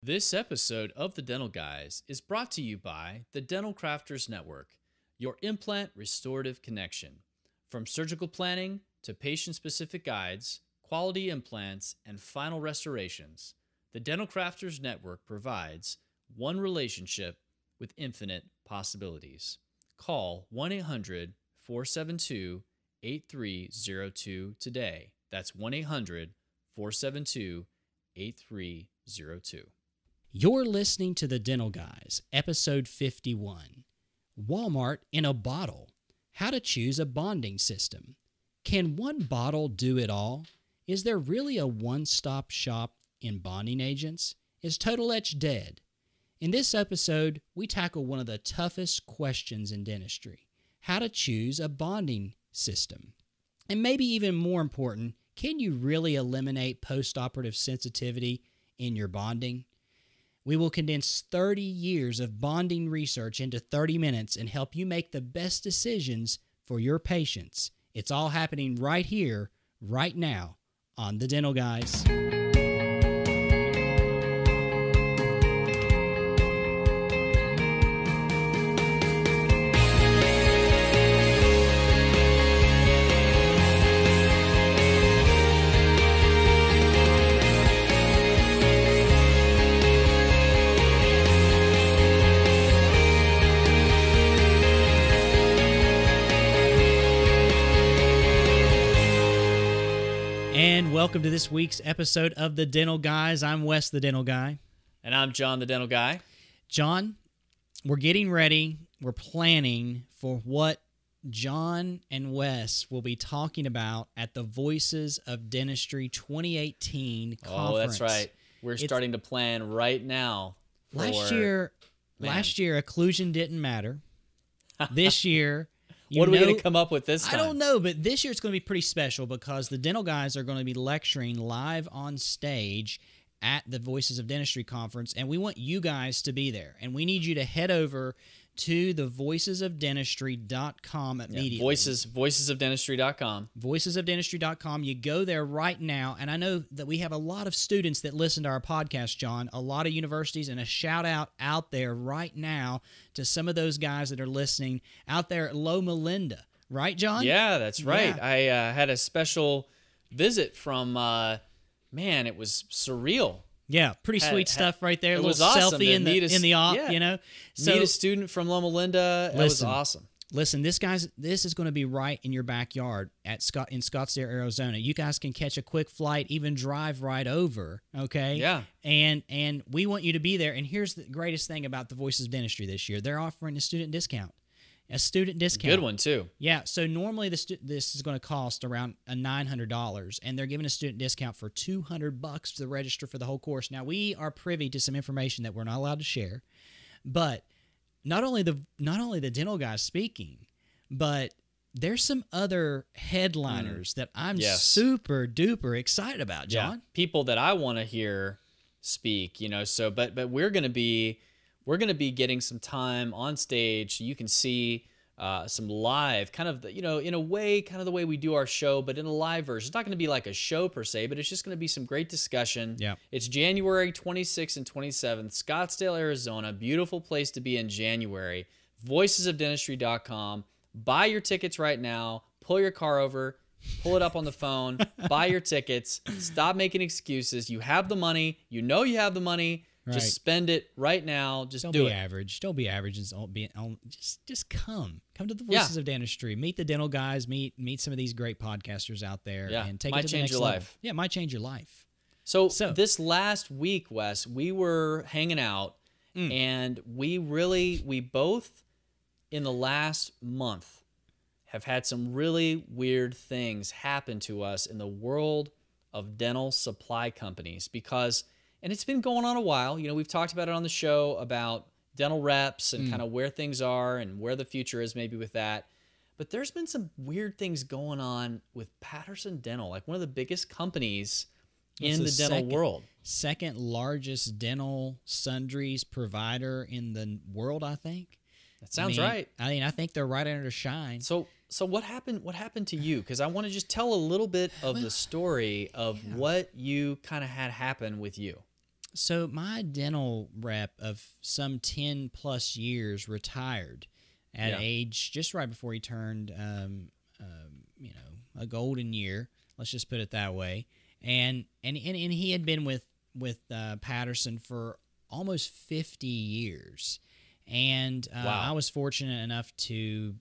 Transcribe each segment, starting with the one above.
This episode of The Dental Guys is brought to you by the Dental Crafters Network, your implant restorative connection. From surgical planning to patient-specific guides, quality implants, and final restorations, the Dental Crafters Network provides one relationship with infinite possibilities. Call 1-800-472-8302 today. That's 1-800-472-8302. You're listening to The Dental Guys, episode 51. Walmart in a bottle. How to choose a bonding system. Can one bottle do it all? Is there really a one-stop shop in bonding agents? Is Total Etch dead? In this episode, we tackle one of the toughest questions in dentistry: how to choose a bonding system. And maybe even more important, can you really eliminate post-operative sensitivity in your bonding? We will condense 30 years of bonding research into 30 minutes and help you make the best decisions for your patients. It's all happening right here, right now, on The Dental Guys. And welcome to this week's episode of The Dental Guys. I'm Wes, the Dental Guy. And I'm John, the Dental Guy. John, we're getting ready. We're planning for what John and Wes will be talking about at the Voices of Dentistry 2018 conference. Oh, that's right. We're starting to plan right now. Last year, occlusion didn't matter. This year... What are we going to come up with this time? I don't know, but this year it's going to be pretty special because the Dental Guys are going to be lecturing live on stage at the Voices of Dentistry conference, and we want you guys to be there. And we need you to head over to the voicesofdentistry.com immediately. Voicesofdentistry.com. Voicesofdentistry.com. You go there right now, and I know that we have a lot of students that listen to our podcast, John, a lot of universities, and a shout-out out there right now to some of those guys that are listening out there at Loma Linda. Right, John? Yeah, that's right. Yeah. I had a special visit from, it was surreal. Yeah, pretty sweet stuff right there. A little awesome. selfie in the op, yeah. you know. So, meet a student from Loma Linda. That was awesome. Listen, this is going to be right in your backyard in Scottsdale, Arizona. You guys can catch a quick flight, even drive right over, okay? Yeah. And we want you to be there. And here's the greatest thing about the Voices of Dentistry this year. They're offering a student discount. A student discount. Good one, too. Yeah, so normally this is going to cost around $900, and they're giving a student discount for $200 to register for the whole course. Now, we are privy to some information that we're not allowed to share, but not only the Dental Guys speaking, but there's some other headliners that I'm super duper excited about, John. Yeah. People that I want to hear speak, so but we're going to be getting some time on stage so you can see some live, kind of, in a way, kind of the way we do our show, but in a live version. It's not going to be like a show per se, but it's just going to be some great discussion. Yeah. It's January 26th and 27th, Scottsdale, Arizona. Beautiful place to be in January. Voicesofdentistry.com. Buy your tickets right now. Pull your car over. Pull it up on the phone. Buy your tickets. Stop making excuses. You have the money. You know you have the money. Right. Just spend it right now. Just Don't do be it. average. Don't be average. Just come. Come to the Voices of Dentistry. Meet the Dental Guys. Meet some of these great podcasters out there. Yeah. And take Might it to the change next your level. life. Yeah, it might change your life. So this last week, Wes, we were hanging out, and we both in the last month have had some really weird things happen to us in the world of dental supply companies and it's been going on a while. We've talked about it on the show about dental reps and kind of where things are and where the future is maybe with that. But there's been some weird things going on with Patterson Dental, like one of the biggest companies in the dental world. Second largest dental sundries provider in the world, I think. That sounds right. I think they're right under the shine. So what happened? What happened to you? Because I want to just tell a little bit of the story of what you kind of had happen with you. So my dental rep of some 10 plus years retired at age just right before he turned, a golden year. Let's just put it that way. And he had been with Patterson for almost 50 years. And I was fortunate enough to,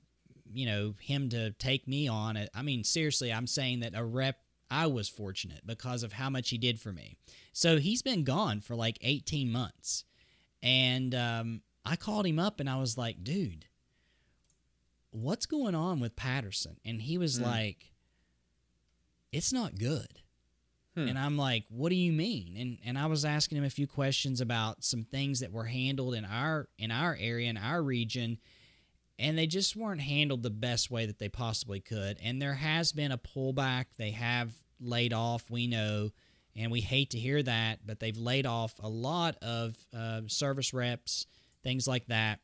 him to take me on. I mean, seriously, I'm saying that a rep, I was fortunate because of how much he did for me. So he's been gone for like 18 months. And I called him up and I was like, dude, what's going on with Patterson? And he was like, it's not good. And I'm like, what do you mean? And I was asking him a few questions about some things that were handled in our area, in our region, and they just weren't handled the best way that they possibly could. And there has been a pullback. They have laid off, we know, and we hate to hear that, but they've laid off a lot of service reps, things like that.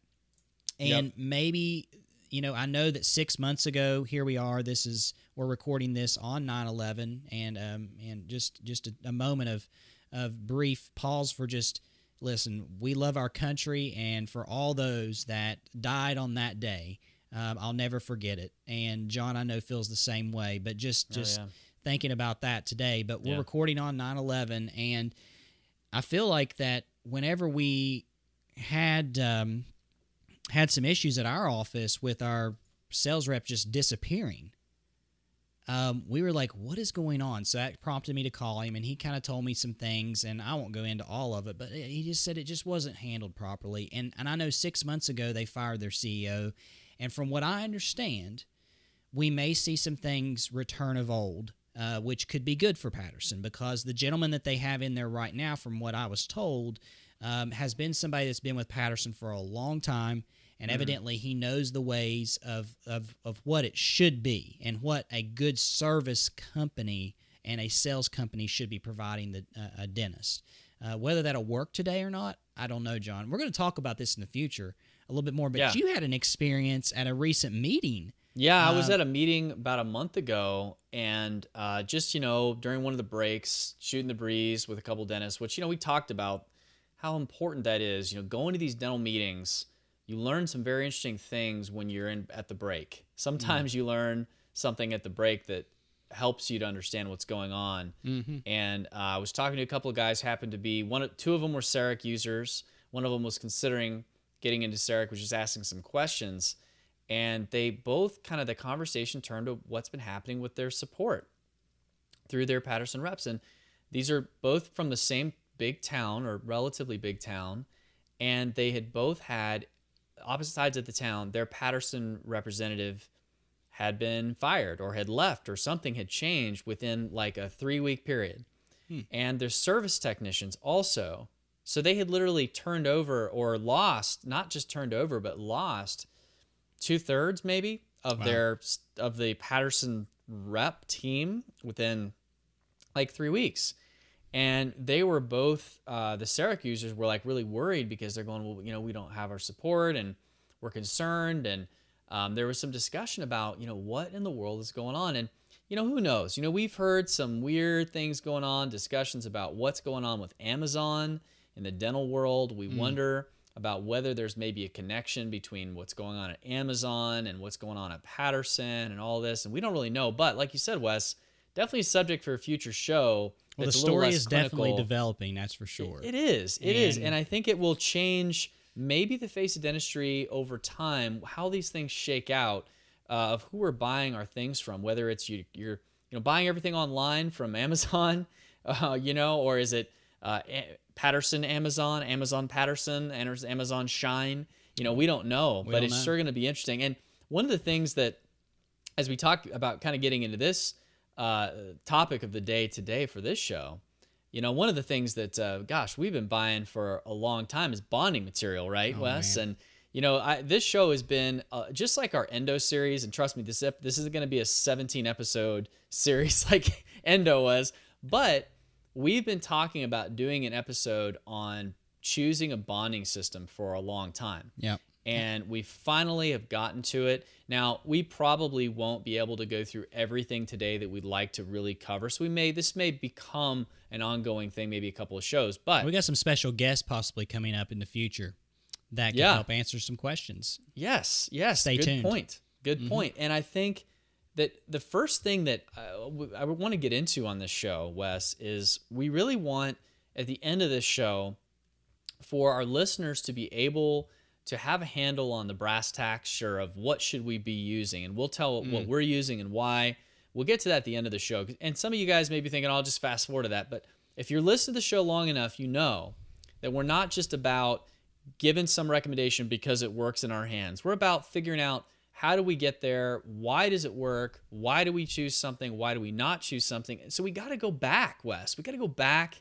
And maybe, I know that 6 months ago, here we are, we're recording this on 9/11, and just a moment of brief pause for just, listen, we love our country, and for all those that died on that day, I'll never forget it. And John, I know, feels the same way, but just thinking about that today. But we're recording on 9/11, and I feel like that whenever we had some issues at our office with our sales rep just disappearing, we were like, what is going on? So that prompted me to call him, and he kind of told me some things, and I won't go into all of it, but he just said it just wasn't handled properly. And I know 6 months ago they fired their CEO, and from what I understand, we may see some things return of old, which could be good for Patterson, because the gentleman that they have in there right now, from what I was told, has been somebody that's been with Patterson for a long time. And evidently he knows the ways of what it should be and what a good service company and a sales company should be providing a dentist. Whether that'll work today or not, I don't know, John. We're going to talk about this in the future a little bit more, but you had an experience at a recent meeting. Yeah, I was at a meeting about a month ago, and just, during one of the breaks, shooting the breeze with a couple dentists, which, we talked about how important that is. Going to these dental meetings, you learn some very interesting things when you're at the break. Sometimes you learn something at the break that helps you to understand what's going on. And I was talking to a couple of guys, happened to be two of them were CEREC users. One of them was considering getting into CEREC, was just asking some questions. And they both the conversation turned to what's been happening with their support through their Patterson reps. And these are both from the same big town, or relatively big town. And they had both had, opposite sides of the town, their Patterson representative had been fired or had left, or something had changed within like a 3-week period. And their service technicians also. So they had literally turned over, or lost, not just turned over, but lost 2/3 maybe of of the Patterson rep team within like 3 weeks. And they were both, the CEREC users were like really worried, because they're going, well, we don't have our support, and we're concerned. And there was some discussion about, what in the world is going on? And, who knows? We've heard some weird things going on, discussions about what's going on with Amazon in the dental world. We wonder about whether there's maybe a connection between what's going on at Amazon and what's going on at Patterson and all this. And we don't really know. But like you said, Wes, definitely a subject for a future show. Well, the story is definitely developing, that's for sure. It is. It is. And I think it will change maybe the face of dentistry over time, how these things shake out, of who we're buying our things from, whether it's you're buying everything online from Amazon, or is it Patterson Amazon, Amazon Patterson, and Amazon Shine. We don't know, but it's sure going to be interesting. And one of the things that, as we talk about kind of getting into this topic of the day today for this show, one of the things that, we've been buying for a long time is bonding material, right, Wes? Man. And, this show has been just like our Endo series, and trust me, this isn't going to be a 17-episode series like Endo was, but we've been talking about doing an episode on choosing a bonding system for a long time. Yeah. and we finally have gotten to it. Now, we probably won't be able to go through everything today that we'd like to really cover. So this may become an ongoing thing, maybe a couple of shows. But we got some special guests possibly coming up in the future that can help answer some questions. Yes. Stay tuned. Good point. And I think that the first thing that I would want to get into on this show, Wes, is we really want, at the end of this show, for our listeners to be able to have a handle on the brass tacks, sure, of what should we be using. And we'll tell what we're using and why. We'll get to that at the end of the show. And some of you guys may be thinking, I'll just fast forward to that. But if you're listening to the show long enough, you know that we're not just about giving some recommendation because it works in our hands. We're about figuring out, how do we get there? Why does it work? Why do we choose something? Why do we not choose something? So we got to go back, Wes. We got to go back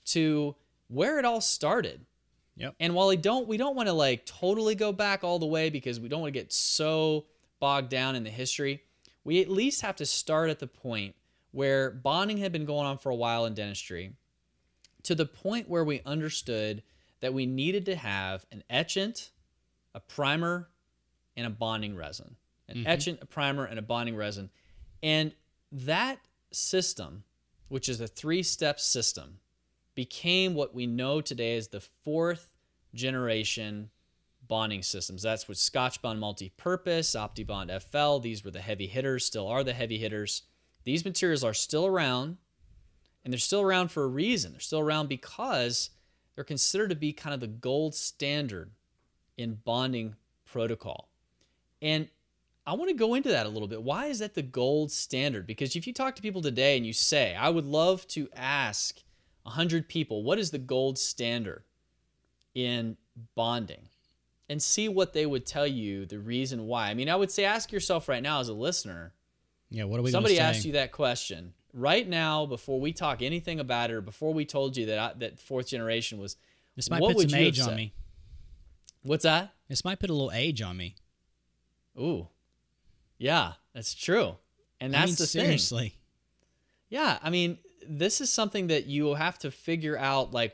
to where it all started. Yep. And while we don't want to like totally go back all the way because we don't want to get so bogged down in the history, we at least have to start at the point where bonding had been going on for a while in dentistry, to the point where we understood that we needed to have an etchant, a primer, and a bonding resin. An etchant, a primer, and a bonding resin. And that system, which is a 3-step system, became what we know today as the 4th generation bonding systems. That's with Scotch Bond Multi-Purpose, OptiBond FL. These were the heavy hitters, still are the heavy hitters. These materials are still around, and they're still around for a reason. They're still around because they're considered to be kind of the gold standard in bonding protocol. And I want to go into that a little bit. Why is that the gold standard? Because if you talk to people today and you say, I would love to ask 100 people, what is the gold standard in bonding? And see what they would tell you the reason why. I mean, I would say ask yourself right now as a listener. Yeah, what are we Somebody gonna say? asked you that question right now before we talk anything about it, or before we told you that 4th generation was. This might what put would some you age have on said? me. What's that? This might put a little age on me. Ooh, yeah, that's true. And that's the thing. Seriously. Yeah, I mean, this is something that you will have to figure out, like,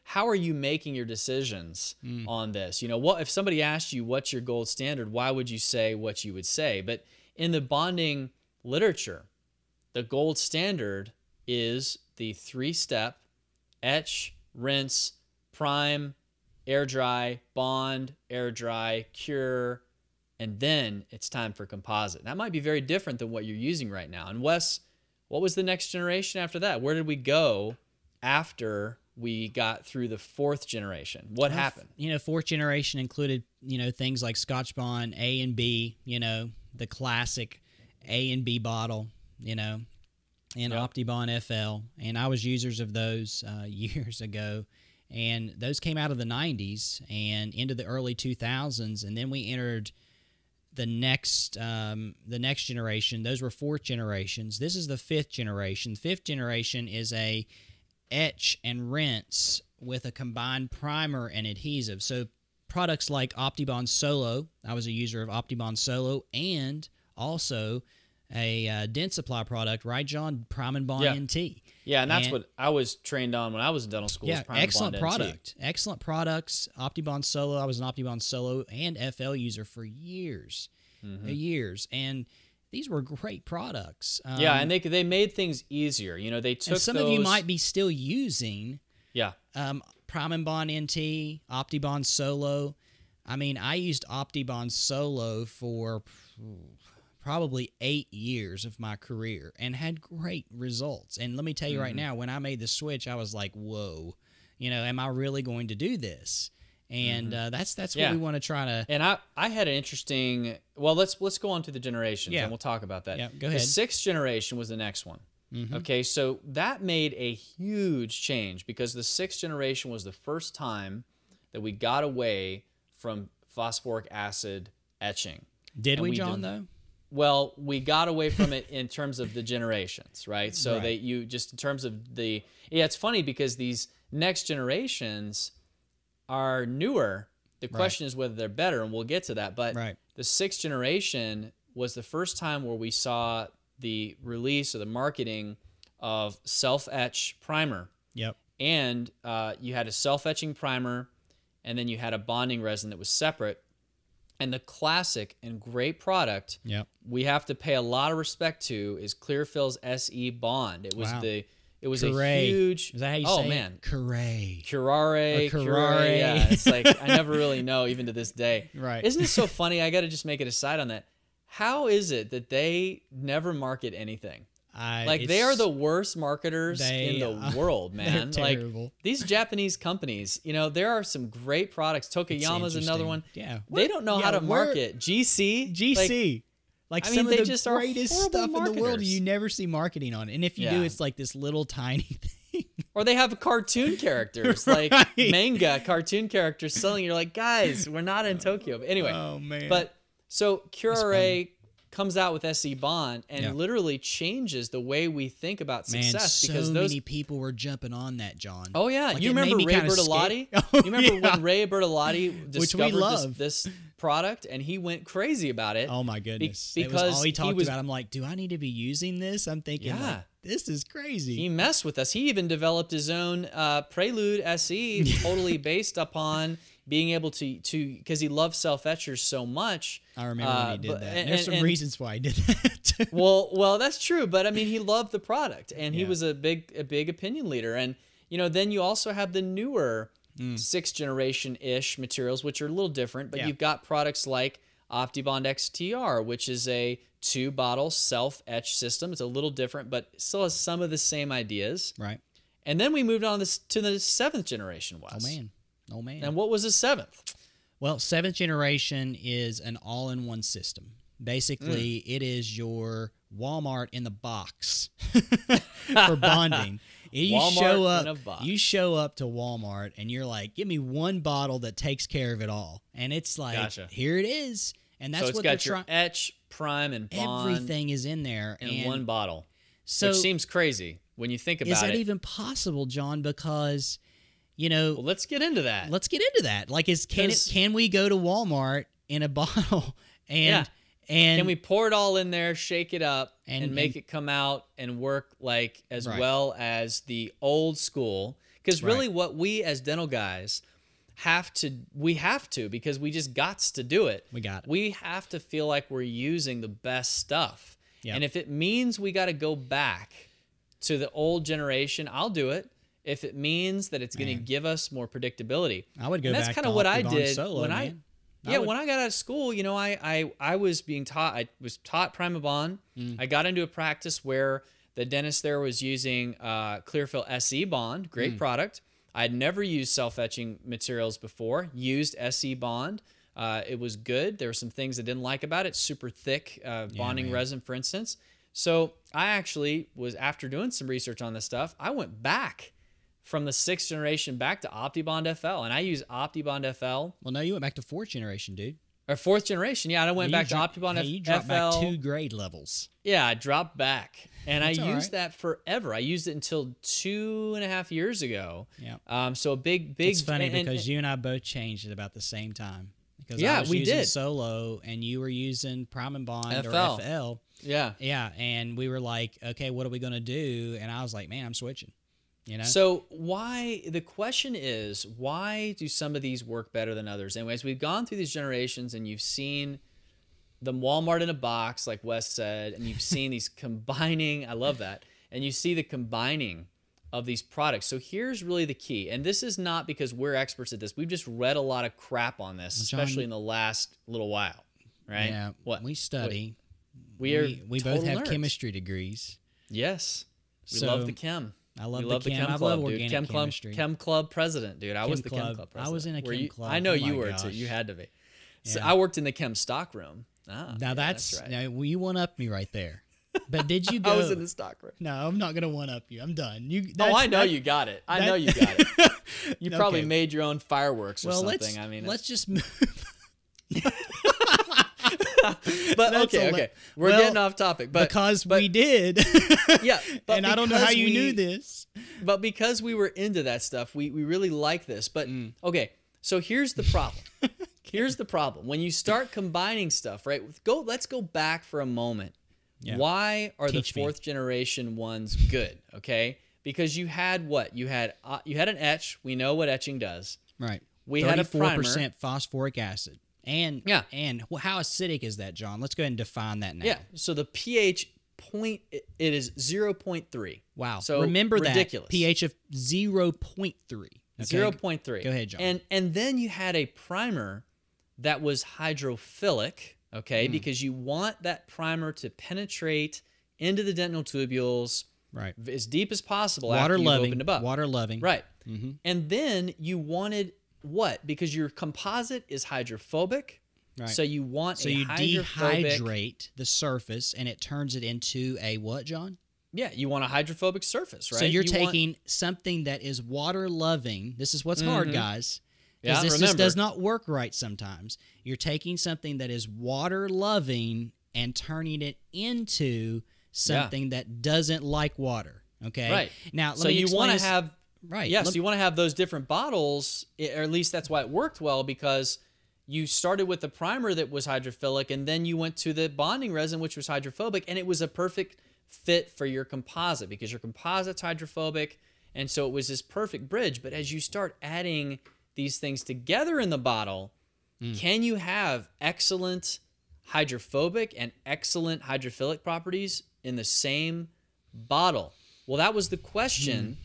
how are you making your decisions on this? You know, what if somebody asked you what's your gold standard, why would you say what you would say? But in the bonding literature, the gold standard is the 3-step etch, rinse, prime, air dry, bond, air dry, cure, and then it's time for composite. That might be very different than what you're using right now. And Wes, what was the next generation after that? Where did we go after we got through the 4th generation? What happened? You know, 4th generation included, things like Scotch Bond A and B, the classic A and B bottle, and OptiBond FL. And I was users of those years ago. And those came out of the 90s and into the early 2000s. And then we entered the next generation. Those were 4th generations. This is the 5th generation. 5th generation is a etch and rinse with a combined primer and adhesive. So products like OptiBond Solo, I was a user of OptiBond Solo, and also a Dentsply product, right, John? Prime and Bond NT. Yeah, and that's what I was trained on when I was in dental school. Yeah, Prime excellent and Bond product. NT. Excellent products. OptiBond Solo, I was an OptiBond Solo and FL user for years. And these were great products. Yeah, and they made things easier. They took and some of you might be still using Prime and Bond NT, OptiBond Solo. I mean, I used OptiBond Solo for probably 8 years of my career and had great results. And let me tell you right now, when I made the switch, I was like, whoa, am I really going to do this? And that's what we want to try to. And I had an interesting. Well, let's go on to the generations, and we'll talk about that. Yeah, go ahead. The 6th generation was the next one. Okay, so that made a huge change because the 6th generation was the first time that we got away from phosphoric acid etching. Did we, John? Though. Well, we got away from it in terms of the generations, right? So in terms of the. Yeah, it's funny because these next generations are newer. The question is whether they're better, and we'll get to that. But the 6th generation was the first time where we saw the release or the marketing of self-etch primer. Yep. And you had a self-etching primer, and then you had a bonding resin that was separate. And the classic and great product we have to pay a lot of respect to is Clearfill's SE Bond. It was it was Curare. a huge. Is that how you say it? Curare. Curare. Yeah, it's like I never really know even to this day. Right. Isn't it so funny? I got to just make it aside on that. How is it that they never market anything? They are the worst marketers in the world, man. They're terrible. Like these Japanese companies, there are some great products. Tokayama's another one. Yeah. They don't know how to market. GC. Like I some mean, of they the greatest stuff in the world marketers. you never see marketing on. And if you do, it's like this little tiny thing. Or they have cartoon characters, like manga cartoon characters selling. You're like, guys, we're not in Tokyo. But anyway. Oh, man. But so Curare comes out with SE Bond and literally changes the way we think about success. Man, because many people were jumping on that, John. Oh, yeah. Like, you remember Ray Bertolotti? You remember when Ray Bertolotti discovered this product and he went crazy about it? Oh, my goodness. Because it was all he talked about. I'm like, do I need to be using this? I'm thinking, this is crazy. He messed with us. He even developed his own Prelude SE totally based upon being able to because he loved self-etchers so much. I remember when he did that. And there's some reasons why he did that. well, that's true. But I mean, he loved the product, and he was a big opinion leader. And then you also have the newer 6th generation-ish materials, which are a little different. But you've got products like OptiBond XTR, which is a 2-bottle self-etch system. It's a little different, but still has some of the same ideas. Right. And then we moved on to the 7th generation, Wes. Oh, man. And what was the 7th? Well, 7th generation is an all-in-one system. Basically, it is your Walmart in the box for bonding. You show up to Walmart and you're like, give me one bottle that takes care of it all. And it's like, here it is. And that's what it's got your etch, prime, and bond. Everything is in there. In one bottle. So, which seems crazy when you think about it. Is that even possible, John? Because... well, let's get into that. Like, can we go to Walmart in a bottle and can we pour it all in there, shake it up, and make it come out and work like as well as the old school? Because really, what we as dental guys have to because we just got to do it. We have to feel like we're using the best stuff, and if it means we got to go back to the old generation, I'll do it. If it means that it's going to give us more predictability. I would go back to that's kind of what I did solo, when man. when I got out of school, I was being taught, I was taught Primabond. I got into a practice where the dentist there was using Clearfill SE Bond, great product. I'd never used self-etching materials before, used SE Bond. It was good. There were some things I didn't like about it, super thick bonding resin, for instance. So I actually was, after doing some research on this stuff, I went back from the 6th generation back to OptiBond FL, and I use OptiBond FL. Well, no, you went back to 4th generation, dude. Or 4th generation, yeah. I went back to OptiBond FL. You dropped back 2 grade levels. Yeah, I dropped back, and I used that forever. I used it until 2.5 years ago. Yeah. So a big. It's funny because you and I both changed at about the same time. Because I was using Solo, and you were using Prime and Bond or FL. Yeah. Yeah, and we were like, okay, what are we gonna do? And I was like, man, I'm switching. So the question is, why do some of these work better than others? Anyways, we've gone through these generations and you've seen the Walmart in a box, like Wes said, and you've seen these combining, I love that, and you see the combining of these products. So here's really the key, and this is not because we're experts at this. We've just read a lot of crap on this, especially in the last little while, right? Yeah, we study. We both have nerds. Chemistry degrees. We love the chem. I love the chem. I love organic chemistry. Chem club president, dude. I was the chem club president. I was in a chem club. I know you were too. You had to be. So I worked in the chem stock room. Now that's right. Now you one up me right there. But did you go? I was in the stock room. No, I'm not gonna one up you. I'm done. I know you got it. I know you got it. You probably made your own fireworks or something. Let's just move. But okay. We're getting off topic. But we did. Yeah. But and I don't know how you knew this. But because we were into that stuff, we really like this. But okay, so here's the problem. Here's the problem. When you start combining stuff, right? Let's go back for a moment. Yeah. Why are the 4th generation ones good? Okay? Because you had what? You had an etch. We know what etching does. Right. we had a primer. 34% phosphoric acid. And Yeah. and how acidic is that, John? Let's go ahead and define that now. Yeah. So the pH point, it is 0.3. Wow. So remember ridiculous. that pH of 0.3. Okay? 0.3. Go ahead, John. And then you had a primer that was hydrophilic, okay, because you want that primer to penetrate into the dentinal tubules Right. as deep as possible Water after you've loving. opened them up. Water loving. Right. Mm-hmm. And then you wanted what? Because your composite is hydrophobic. Right. So you want So a you hydrophobic. dehydrate the surface and it turns it into a what, John? Yeah, you want a hydrophobic surface, right? So you're You want- taking something that is water loving. This is what's hard, guys. Yeah, Because this just remember. does not work right sometimes. You're taking something that is water loving and turning it into something that doesn't like water. Okay. Right. Now, let so me you explain want to this- have right. Yes, let- you want to have those different bottles, or at least that's why it worked well, because you started with the primer that was hydrophilic, and then you went to the bonding resin, which was hydrophobic, and it was a perfect fit for your composite because your composite's hydrophobic, and so it was this perfect bridge. But as you start adding these things together in the bottle, can you have excellent hydrophobic and excellent hydrophilic properties in the same bottle? Well, that was the question,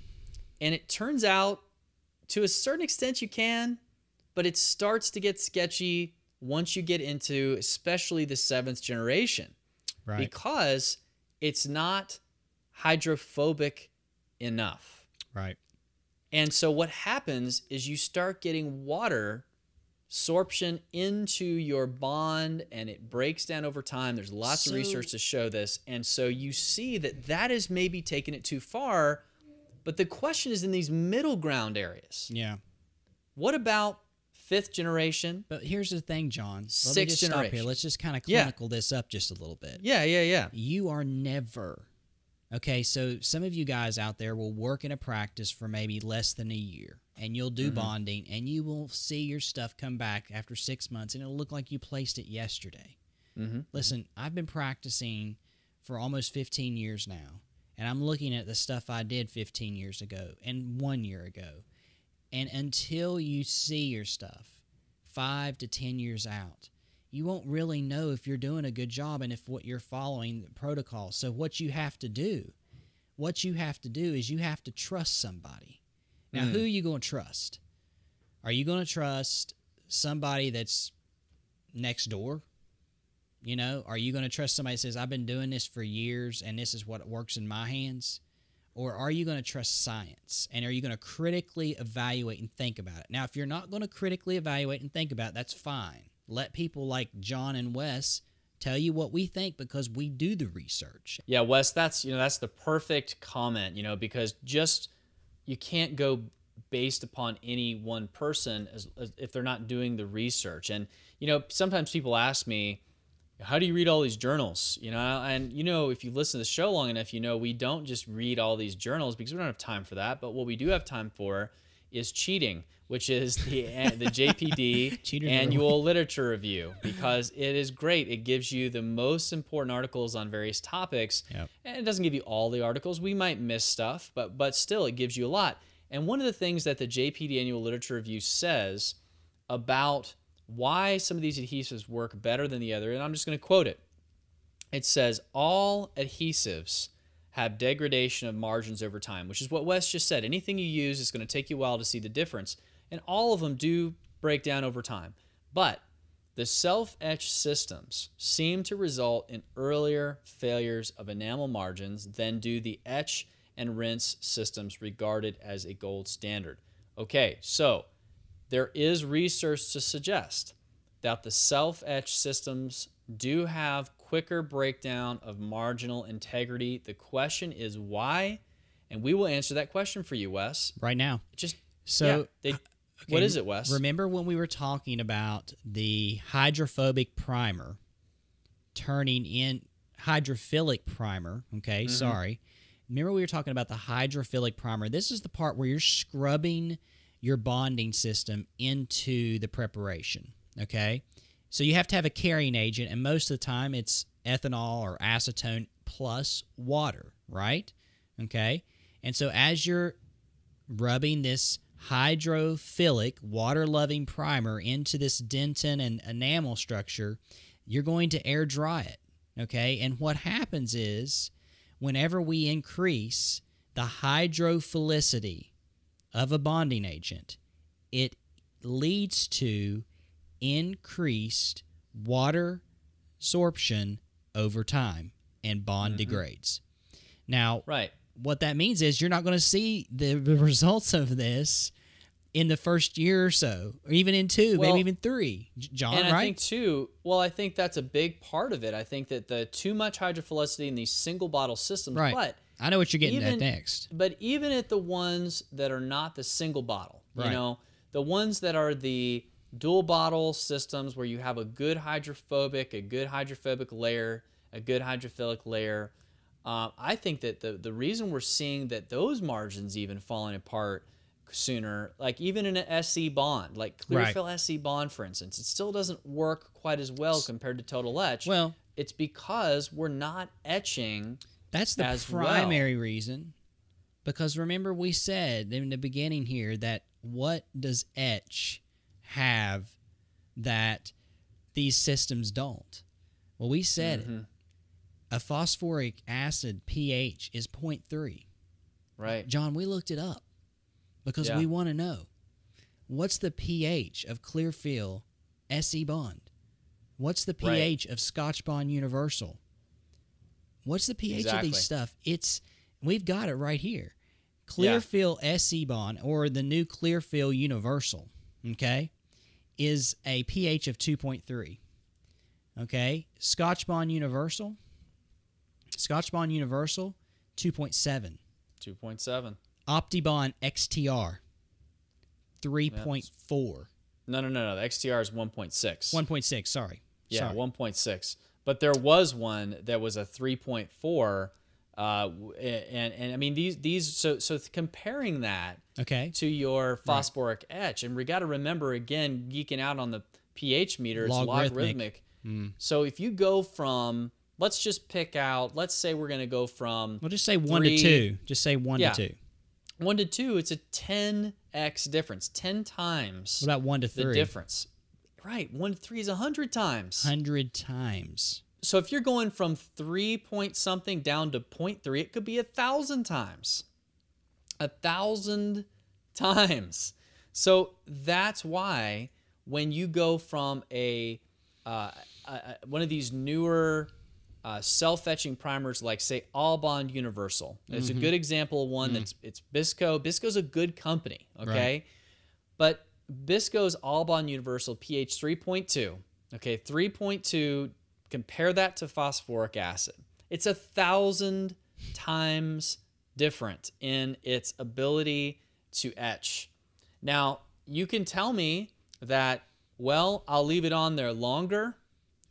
and it turns out to a certain extent you can, but it starts to get sketchy once you get into especially the 7th generation, Right. because it's not hydrophobic enough. Right. And so what happens is you start getting water sorption into your bond, and it breaks down over time. There's lots of research to show this. And so you see that that is maybe taking it too far. But the question is in these middle ground areas. Yeah. What about 5th generation? But here's the thing, John. Let me Sixth just stop generation. here. Let's just kind of Yeah. clinical this up just a little bit. Yeah. You are never, okay, so some of you guys out there will work in a practice for maybe less than a year, and you'll do bonding, and you will see your stuff come back after 6 months, and it'll look like you placed it yesterday. Listen, I've been practicing for almost 15 years now, and I'm looking at the stuff I did 15 years ago and 1 year ago, and until you see your stuff 5 to 10 years out, you won't really know if you're doing a good job and if what you're following the protocol. So what you have to do is you have to trust somebody. Now, who are you going to trust? Are you going to trust somebody that's next door? You know, are you going to trust somebody that says, I've been doing this for years and this is what works in my hands? Or are you going to trust science? And are you going to critically evaluate and think about it? Now, if you're not going to critically evaluate and think about it, that's fine. Let people like John and Wes tell you what we think because we do the research. Yeah, Wes, that's the perfect comment, because just you can't go based upon any one person as if they're not doing the research. And sometimes people ask me, how do you read all these journals? And if you listen to the show long enough, we don't just read all these journals because we don't have time for that. But what we do have time for is cheating, which is the JPD annual literature review, because it is great. It gives you the most important articles on various topics. Yep. And it doesn't give you all the articles. We might miss stuff, but still it gives you a lot. And one of the things that the JPD annual literature review says about why some of these adhesives work better than the other, and I'm just going to quote it. It says, all adhesives have degradation of margins over time, which is what Wes just said. Anything you use is going to take you a while to see the difference, and all of them do break down over time. But the self-etch systems seem to result in earlier failures of enamel margins than do the etch and rinse systems regarded as a gold standard. Okay, so there is research to suggest that the self-etch systems do have quicker breakdown of marginal integrity. The question is why, and we will answer that question for you, Wes. Right now. So, what is it, Wes? Remember when we were talking about the hydrophobic primer turning in hydrophilic primer, okay, sorry. Remember we were talking about the hydrophilic primer. This is the part where you're scrubbing your bonding system into the preparation, okay? So you have to have a carrying agent, and most of the time it's ethanol or acetone plus water, right? Okay? And so as you're rubbing this hydrophilic, water-loving primer into this dentin and enamel structure, you're going to air dry it, okay? And what happens is whenever we increase the hydrophilicity of a bonding agent, it leads to increased water absorption over time, and bond degrades. Now, what that means is you're not going to see the results of this in the first year or so, or even in 2, maybe even 3, John, and right? I think, too, I think that's a big part of it. I think that the too much hydrophilicity in these single-bottle systems, but I know what you're getting at next. But even at the ones that are not the single bottle, you know, the ones that are the dual bottle systems where you have a good hydrophobic layer, a good hydrophilic layer, I think that the reason we're seeing that those margins even falling apart sooner, like even in an SE bond, like Clearfill SE bond, for instance, it still doesn't work quite as well compared to Total Etch. Well, it's because we're not etching. That's the primary reason. Because remember, we said in the beginning here that what does etch have that these systems don't? Well, we said it. A phosphoric acid pH is 0.3. Right. John, we looked it up because we want to know. What's the pH of Clearfill SE Bond? What's the pH of Scotch Bond Universal? What's the pH of these stuff? We've got it right here. Clearfill SE Bond, or the new Clearfill Universal, okay, is a pH of 2.3. Okay? Scotch Bond Universal, 2.7. 2.7. OptiBond XTR, 3.4. No. The XTR is 1.6. 1.6, sorry. Yeah, 1.6. But there was one that was a 3.4. And I mean these so comparing that to your phosphoric etch, and we got to remember, again, geeking out on the pH meter, it's logarithmic. So if you go from, let's just pick out, let's say we're going to go from, well, just say 1 to 2. Just say 1 to 2. 1 to 2, it's a 10x difference, 10 times. What about 1 to 3? The difference. Right, 1 to 3 is 100 times. 100 times. So if you're going from 3 point something down to 0.3, it could be 1,000 times. 1,000 times. So that's why when you go from one of these newer self-etching primers, like say All-Bond Universal, it's a good example of one it's Bisco. Bisco's a good company, okay? But Bisco's All-Bond Universal pH 3.2, okay, 3.2. Compare that to phosphoric acid. It's 1,000 times different in its ability to etch. Now, you can tell me that, well, I'll leave it on there longer,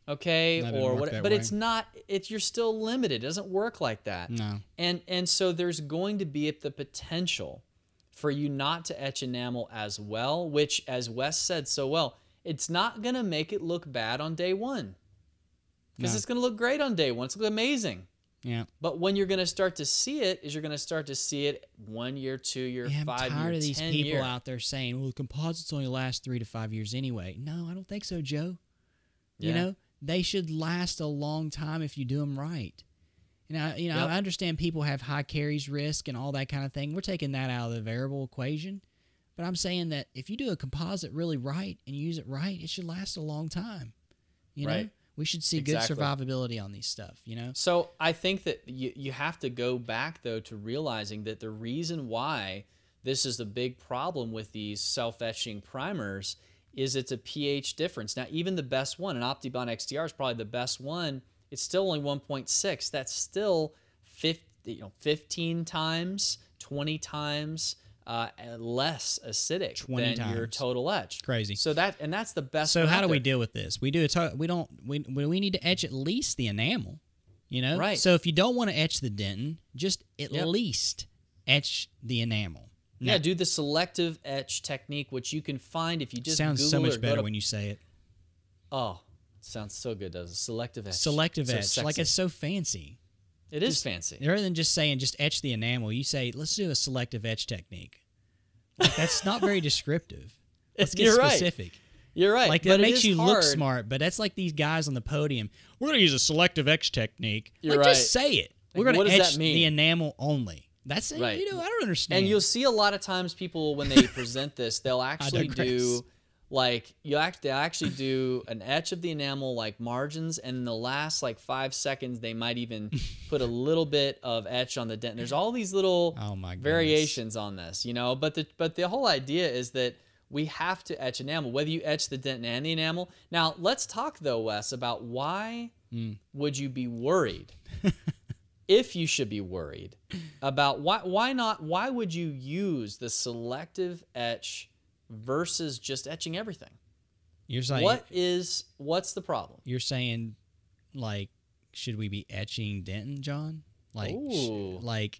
okay, or whatever, but it's not. You're still limited. It doesn't work like that. No. And so there's going to be the potential for you not to etch enamel as well, which, as Wes said so well, it's not going to make it look bad on day one. Because it's going to look great on day one. It's going to look amazing. Yeah. But when you're going to start to see it, is you're going to start to see it 1 year, 2 year, 5 year, 10 year. I'm tired of these people out there saying, well, the composites only last 3 to 5 years anyway. No, I don't think so, Joe. You know, they should last a long time if you do them right. I understand people have high carries risk and all that kind of thing. We're taking that out of the variable equation. But I'm saying that if you do a composite really right and you use it right, it should last a long time. You know? We should see good survivability on these stuff, you know? So I think that you have to go back, though, to realizing that the reason why this is the big problem with these self-etching primers is it's a pH difference. Now, even the best one, an OptiBond XTR is probably the best one. It's still only 1.6. That's still 15 times, 20 times less acidic than your Total Etch. Crazy. So that's the best. So how do we deal with this? We need to etch at least the enamel, you know? Right. So if you don't want to etch the dentin, just at least etch the enamel. Now, do the selective etch technique, which you can find if you just Google it. Sounds so much better when you say it. Oh, it sounds so good, doesn't it? Selective etch. Selective etch. Sexy. Like, it's so fancy. It is fancy. Rather than just saying just etch the enamel, you say, let's do a selective etch technique. Like, that's not very descriptive. Let's get You're specific. Right. You're right. Like, that makes you look smart, but that's like these guys on the podium. We're going to use a selective etch technique. You're like, right. Just say it. We're Like, going to etch that mean? the enamel only. That's right. I don't understand. And you'll see a lot of times people, when they present this, they'll actually do, like, they'll actually do an etch of the enamel, like margins, and in the last, like, 5 seconds, they might even put a little bit of etch on the dent. There's all these little variations on this, you know? But the whole idea is that we have to etch enamel, whether you etch the dent and the enamel. Now, let's talk, though, Wes, about why would you be worried, if you should be worried, about why would you use the selective etch versus just etching everything? You're saying, what's the problem? You're saying, like, should we be etching dentin, John? Like,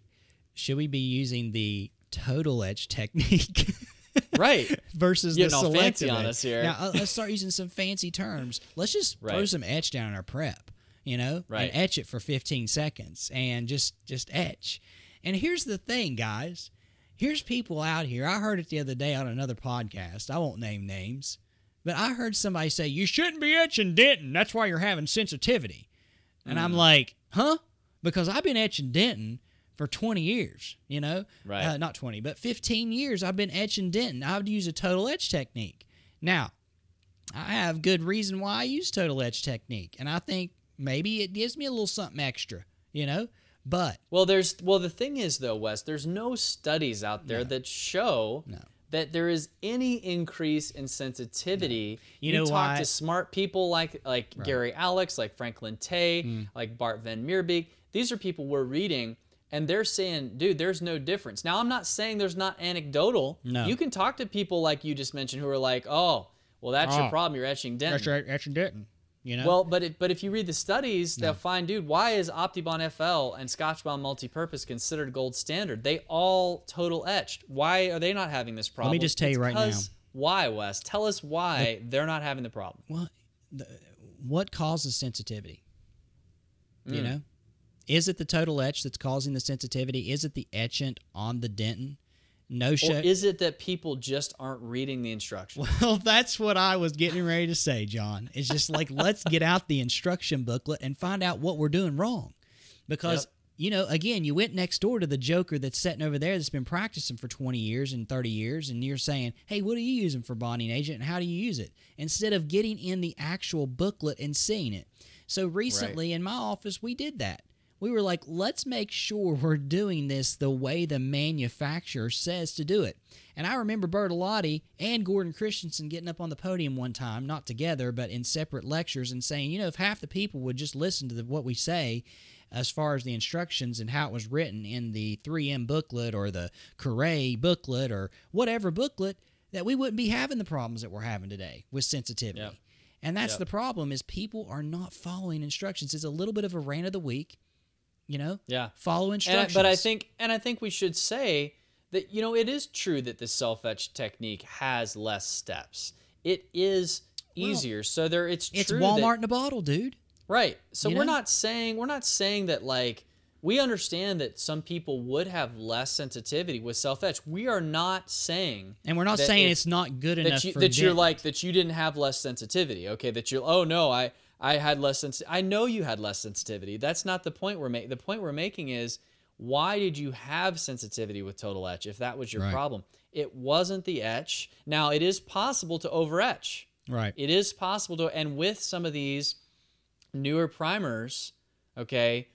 should we be using the total etch technique? Right. Versus the selective fancy on etch. us here. Now, let's start using some fancy terms. Let's just throw some etch down in our prep, you know, and etch it for 15 seconds and just etch. And here's the thing, guys. Here's people out here. I heard it the other day on another podcast. I won't name names. But I heard somebody say, you shouldn't be etching dentin. That's why you're having sensitivity. And I'm like, huh? Because I've been etching dentin for 20 years, you know? Right. Not 20, but 15 years I've been etching dentin. I would use a total etch technique. Now, I have good reason why I use total etch technique. And I think maybe it gives me a little something extra, you know? But the thing is, though, Wes, there's no studies out there that show that there is any increase in sensitivity. No. You know talk why? to smart people like Gary Alex, like Franklin Tay, like Bart Van Meerbeek. These are people we're reading, and they're saying, dude, there's no difference. Now, I'm not saying there's not anecdotal. No. You can talk to people like you just mentioned who are like, oh, well, that's your problem. You're etching dentin. That's right, etching dentin. You know? Well, but if you read the studies, they'll find, dude, why is OptiBond FL and Scotch Bond Multipurpose considered gold standard? They all total etched. Why are they not having this problem? Let me just tell you right now. Why, Wes? Tell us why they're not having the problem. Well, what causes sensitivity? You know? Is it the total etch that's causing the sensitivity? Is it the etchant on the dentin? No shit. Or is it that people just aren't reading the instructions? Well, that's what I was getting ready to say, John. It's just like, let's get out the instruction booklet and find out what we're doing wrong. Because, you know, again, you went next door to the joker that's sitting over there that's been practicing for 20 years and 30 years, and you're saying, hey, what are you using for bonding agent, and how do you use it? Instead of getting in the actual booklet and seeing it. So recently in my office, we did that. We were like, let's make sure we're doing this the way the manufacturer says to do it. And I remember Bertolotti and Gordon Christensen getting up on the podium one time, not together, but in separate lectures, and saying, you know, if half the people would just listen to what we say as far as the instructions and how it was written in the 3M booklet or the Curay booklet or whatever booklet, that we wouldn't be having the problems that we're having today with sensitivity. Yep. And that's the problem, is people are not following instructions. It's a little bit of a rant of the week. You know, follow instructions. But I think we should say that, you know, it is true that the self-etch technique has less steps. It is easier. So it's true. It's Walmart in a bottle, dude. Right. So we're not saying that, like, we understand that some people would have less sensitivity with self-etch. We are not saying, and we're not saying it's not good enough that you're like that you didn't have less sensitivity. Okay, that you're, oh no, I had less sensitivity. I know you had less sensitivity. That's not the point we're making. The point we're making is, why did you have sensitivity with total etch if that was your problem? It wasn't the etch. Now, it is possible to over-etch. Right. It is possible to, and with some of these newer primers, okay,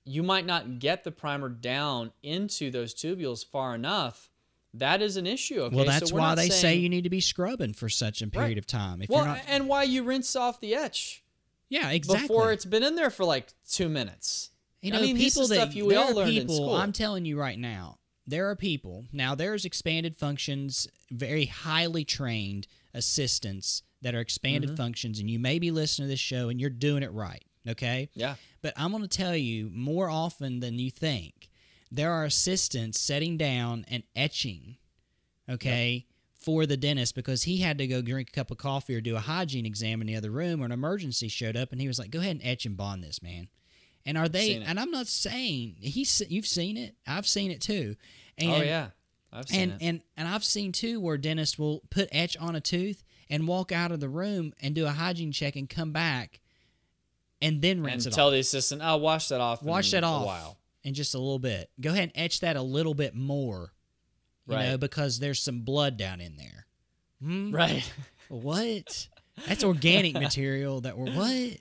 you might not get the primer down into those tubules far enough. That is an issue. Okay? Well, that's why they say you need to be scrubbing for such a period of time. And why you rinse off the etch. Yeah, exactly. Before it's been in there for like 2 minutes. You know, I mean, people this is stuff we all learned in school. I'm telling you right now, there are people. Now, there's expanded functions, very highly trained assistants that are expanded functions, and you may be listening to this show and you're doing it right, okay? Yeah. But I'm going to tell you, more often than you think, there are assistants sitting down and etching, okay, for the dentist, because he had to go drink a cup of coffee or do a hygiene exam in the other room, or an emergency showed up, and he was like, go ahead and etch and bond this, man. And are they, and I'm not saying, you've seen it, I've seen it too. And oh, yeah. I've seen it. And I've seen too where dentists will put etch on a tooth and walk out of the room and do a hygiene check and come back and then rinse it off. And tell the assistant, "Oh, wash that off. Wash that off a while. in just a little bit. Go ahead and etch that a little bit more, you know, because there's some blood down in there." Right. What? That's organic material that we're what?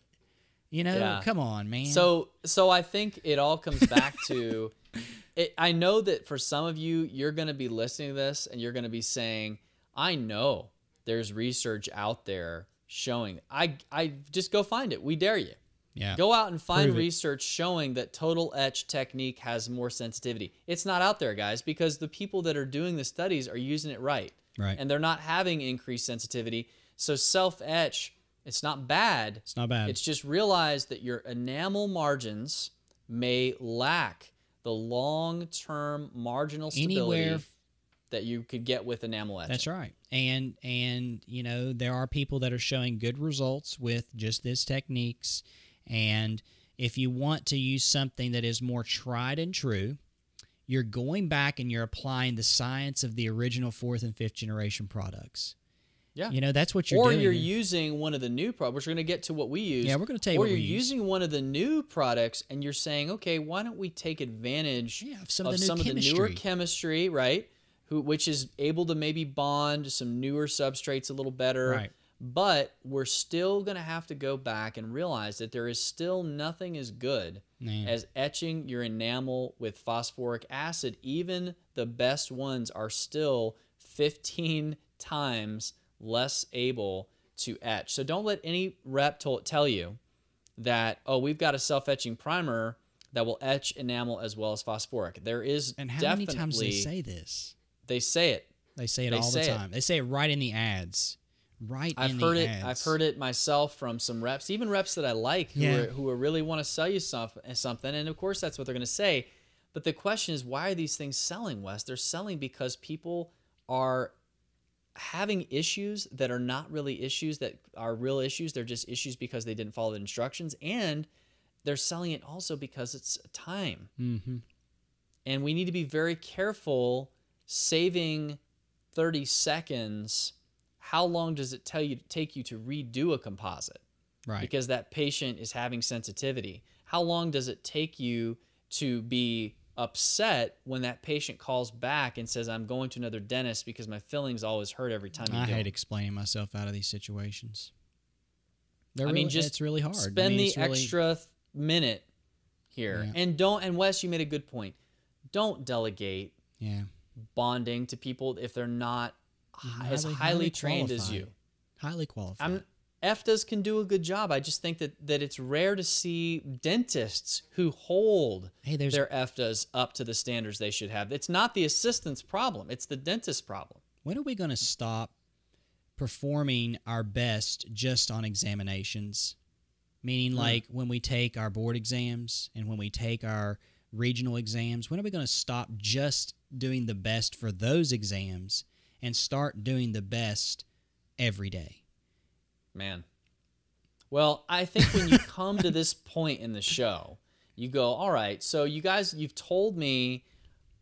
You know, come on, man. So I think it all comes back to it. I know that for some of you, you're going to be listening to this and you're going to be saying, "I know there's research out there showing." I just go find it. We dare you. Yeah. Go out and find research showing that total etch technique has more sensitivity. It's not out there, guys, because the people that are doing the studies are using it right. Right. And they're not having increased sensitivity. So self-etch, it's not bad. It's not bad. It's just realize that your enamel margins may lack the long-term marginal stability that you could get with enamel etching. That's right. And you know, there are people that are showing good results with just this techniques. And if you want to use something that is more tried and true, you're going back and you're applying the science of the original 4th and 5th generation products. Yeah. You know, that's what you're doing. Or you're using one of the new products. We're going to get to what we use. Yeah, we're going to tell you what we use. Or you're using one of the new products and you're saying, okay, why don't we take advantage of some of the newer chemistry, right? Which is able to maybe bond some newer substrates a little better. Right. But we're still going to have to go back and realize that there is still nothing as good as etching your enamel with phosphoric acid. Even the best ones are still 15 times less able to etch. So don't let any rep tell you that, oh, we've got a self-etching primer that will etch enamel as well as phosphoric. There is and how definitely... many times do they say this? They say it. They say it all the time. They say it right in the ads. I've heard it myself from some reps, even reps that I like who really want to sell you something. And of course, that's what they're going to say. But the question is, why are these things selling, Wes? They're selling because people are having issues that are not really issues that are real issues. They're just issues because they didn't follow the instructions. And they're selling it also because it's time. Mm-hmm. And we need to be very careful saving 30 seconds. How long does it take you to redo a composite? Right. Because that patient is having sensitivity. How long does it take you to be upset when that patient calls back and says, "I'm going to another dentist because my fillings always hurt every time you do it"? I hate explaining myself out of these situations. It's really hard. Spend the extra minute here. Yeah. And Wes, you made a good point. Don't delegate bonding to people if they're not as highly trained as you. Highly qualified. EFTAs can do a good job. I just think that it's rare to see dentists who hold their EFTAs up to the standards they should have. It's not the assistant's problem. It's the dentist's problem. When are we going to stop performing our best just on examinations? Meaning like when we take our board exams and when we take our regional exams, when are we going to stop just doing the best for those exams and start doing the best every day? Man. Well, I think when you come to this point in the show, you go, all right, so you guys, you've told me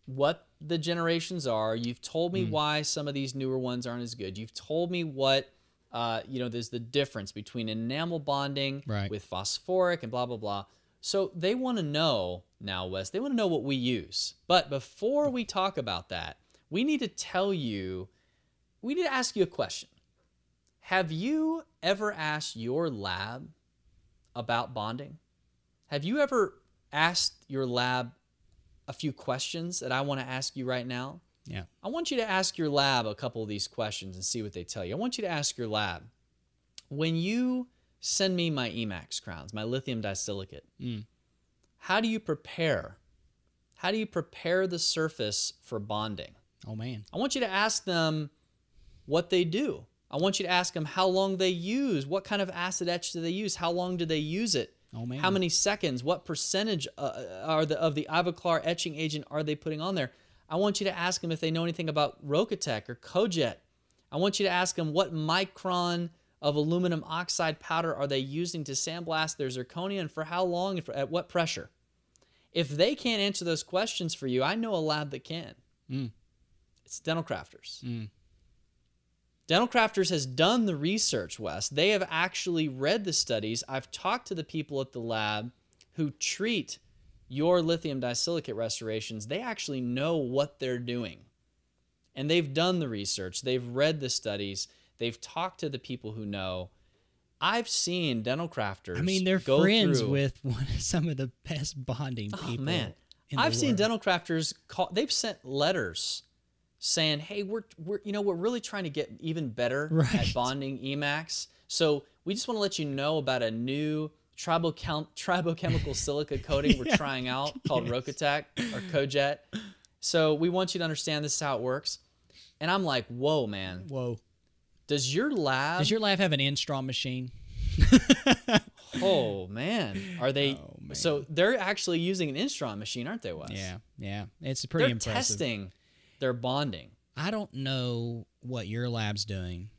what the generations are. You've told me why some of these newer ones aren't as good. You've told me what, there's the difference between enamel bonding with phosphoric and blah, blah, blah. So they want to know now, Wes, they want to know what we use. But before we talk about that, we need to ask you a question. Have you ever asked your lab about bonding? Have you ever asked your lab a few questions that I want to ask you right now? Yeah. I want you to ask your lab a couple of these questions and see what they tell you. I want you to ask your lab, when you send me my Emax crowns, my lithium disilicate, how do you prepare? How do you prepare the surface for bonding? Oh, man. I want you to ask them what they do. I want you to ask them how long they use. What kind of acid etch do they use? How long do they use it? Oh, man. How many seconds? What percentage of the Ivoclar etching agent are they putting on there? I want you to ask them if they know anything about Rokitech or Cojet. I want you to ask them what micron of aluminum oxide powder are they using to sandblast their zirconia and for how long and at what pressure. If they can't answer those questions for you, I know a lab that can. It's Dental Crafters. Dental Crafters has done the research, Wes. They have actually read the studies. I've talked to the people at the lab who treat your lithium disilicate restorations. They actually know what they're doing. And they've done the research. They've read the studies. They've talked to the people who know. I've seen Dental Crafters. I mean, they're friends with some of the best bonding people. Oh, man. I've seen Dental Crafters call. They've sent letters saying, "Hey, we're really trying to get even better at bonding Emacs. So we just want to let you know about a new tribochemical silica coating we're trying out called Rokitech or Cojet. So we want you to understand this is how it works." And I'm like, "Whoa, man! Whoa! Does your lab have an Instron machine?" Oh man, are they? Oh, man. So they're actually using an Instron machine, aren't they, Wes? Yeah. It's pretty impressive. They're testing their bonding. I don't know what your lab's doing,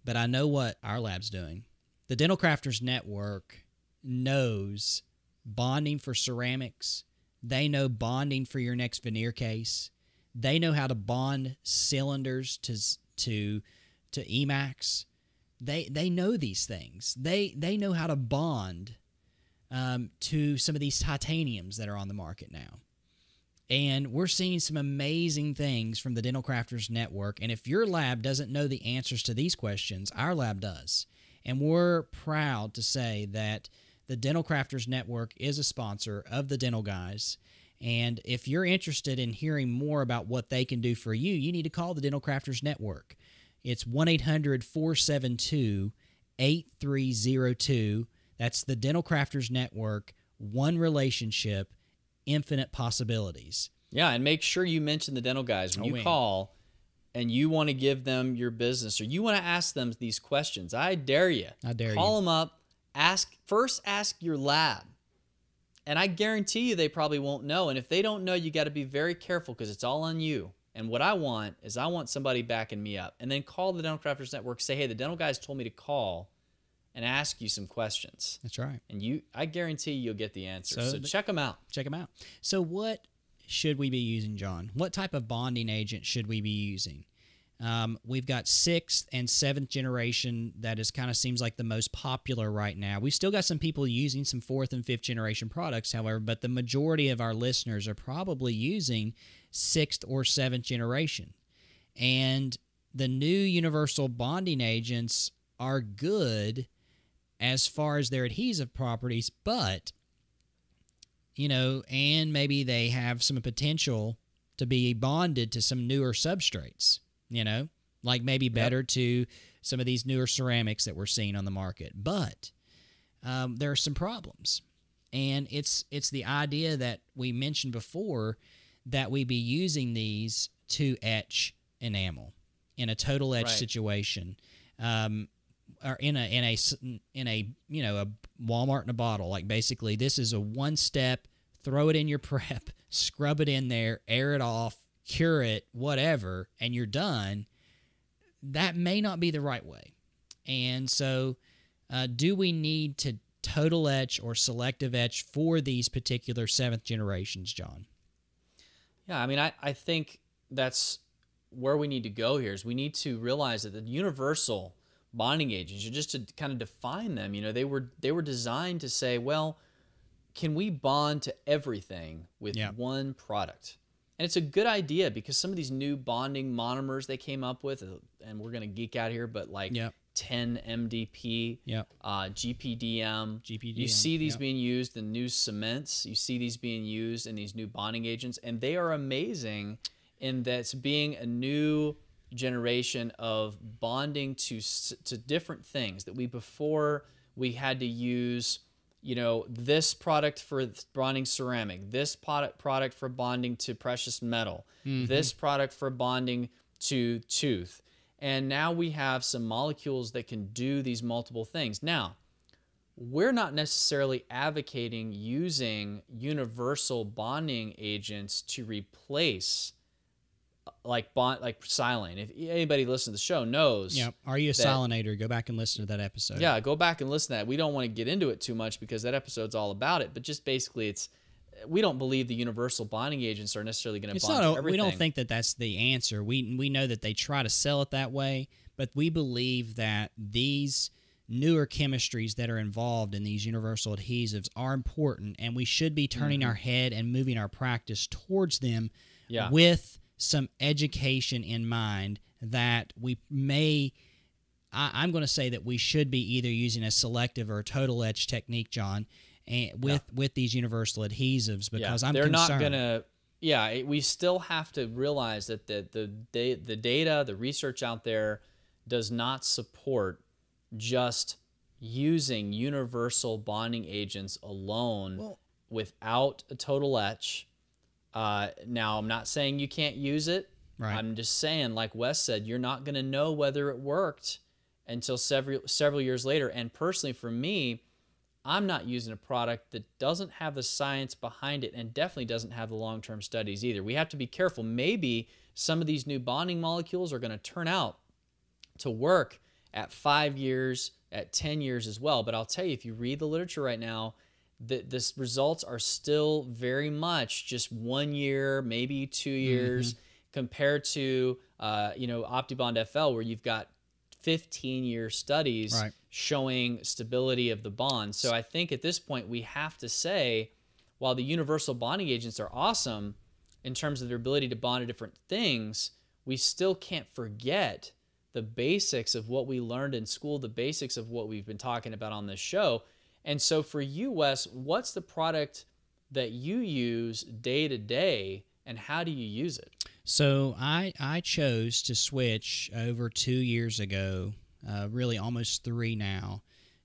but I know what our lab's doing. The Dental Crafters Network knows bonding for ceramics. They know bonding for your next veneer case. They know how to bond cylinders to Emacs. They know these things. They know how to bond to some of these titaniums that are on the market now. And we're seeing some amazing things from the Dental Crafters Network. And if your lab doesn't know the answers to these questions, our lab does. And we're proud to say that the Dental Crafters Network is a sponsor of the Dental Guys. And if you're interested in hearing more about what they can do for you, you need to call the Dental Crafters Network. It's 1-800-472-8302. That's the Dental Crafters Network. One relationship, infinite possibilities. Yeah, and make sure you mention the Dental Guys when you call and you want to give them your business or you want to ask them these questions. I dare you. Call them up. Ask your lab. And I guarantee you they probably won't know. And if they don't know, you got to be very careful because it's all on you. And what I want is somebody backing me up. And then call the Dental Crafters Network. Say, hey, the Dental Guys told me to call and ask you some questions. That's right. And I guarantee you'll get the answers. So check them out. Check them out. So what should we be using, John? What type of bonding agent should we be using? We've got 6th and 7th generation that kind of seems like the most popular right now. We've still got some people using some 4th and 5th generation products, however, but the majority of our listeners are probably using 6th or 7th generation. And the new universal bonding agents are good as far as their adhesive properties, but, and maybe they have some potential to be bonded to some newer substrates. Like maybe better to some of these newer ceramics that we're seeing on the market. But there are some problems. And it's the idea that we mentioned before that we be using these to etch enamel in a total etch situation, or in a Walmart in a bottle. Like basically this is a one step, throw it in your prep, scrub it in there, air it off, cure it, whatever, and you're done. That may not be the right way. And so do we need to total etch or selective etch for these particular 7th generations, John? Yeah, I mean, I think that's where we need to go here is we need to realize that the universal bonding agents, just to kind of define them, they were designed to say, well, can we bond to everything with one product? And it's a good idea because some of these new bonding monomers they came up with, and we're going to geek out here, but like 10-MDP, GPDM. You see these being used in new cements. You see these being used in these new bonding agents, and they are amazing in that being a new generation of bonding to different things that before we had to use this product for bonding ceramic, this product for bonding to precious metal, this product for bonding to tooth. And now we have some molecules that can do these multiple things. Now, we're not necessarily advocating using universal bonding agents to replace like silane. If anybody listens to the show knows. Yeah. Are you a silanator? Go back and listen to that episode. Yeah, go back and listen to that. We don't want to get into it too much because that episode's all about it. But just basically, we don't believe the universal bonding agents are necessarily going to It's bond not. to everything. We don't think that that's the answer. We know that they try to sell it that way, but we believe that these newer chemistries that are involved in these universal adhesives are important, and we should be turning our head and moving our practice towards them with some education in mind that we may. I'm going to say that we should be either using a selective or a total etch technique, John, and with these universal adhesives, because I'm concerned. Not going to. Yeah, we still have to realize that the data, the research out there does not support just using universal bonding agents alone without a total etch. Now, I'm not saying you can't use it. Right. I'm just saying, like Wes said, you're not going to know whether it worked until several years later. And personally, for me, I'm not using a product that doesn't have the science behind it and definitely doesn't have the long-term studies either. We have to be careful. Maybe some of these new bonding molecules are going to turn out to work at 5 years, at 10 years as well. But I'll tell you, if you read the literature right now, this results are still very much just 1 year, maybe 2 years, compared to OptiBond FL, where you've got 15-year studies showing stability of the bond. So I think at this point we have to say, while the universal bonding agents are awesome in terms of their ability to bond to different things, we still can't forget the basics of what we learned in school, the basics of what we've been talking about on this show. And so for you, Wes, what's the product that you use day to day, and how do you use it? So I chose to switch over 2 years ago, really almost 3 now,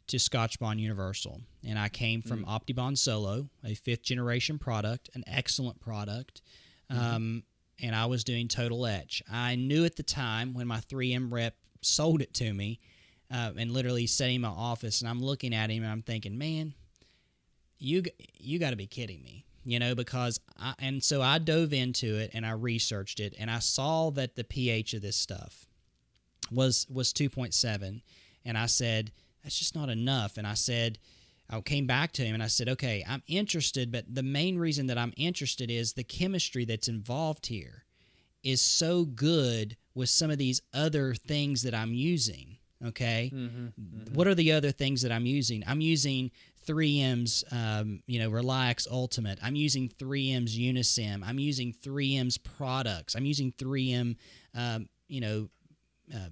to Scotch Bond Universal. And I came from OptiBond Solo, a 5th generation product, an excellent product. And I was doing total etch. I knew at the time when my 3M rep sold it to me, and literally sitting in my office, and I'm looking at him and I'm thinking, man, you got to be kidding me. Because so I dove into it and I researched it, and I saw that the pH of this stuff was 2.7, and I said, that's just not enough. And I came back to him and I said, okay, I'm interested, but the main reason that I'm interested is the chemistry that's involved here is so good with some of these other things that I'm using. Okay, what are the other things that I'm using? I'm using 3M's, Relax Ultimate. I'm using 3M's Unisim. I'm using 3M's products. I'm using 3M,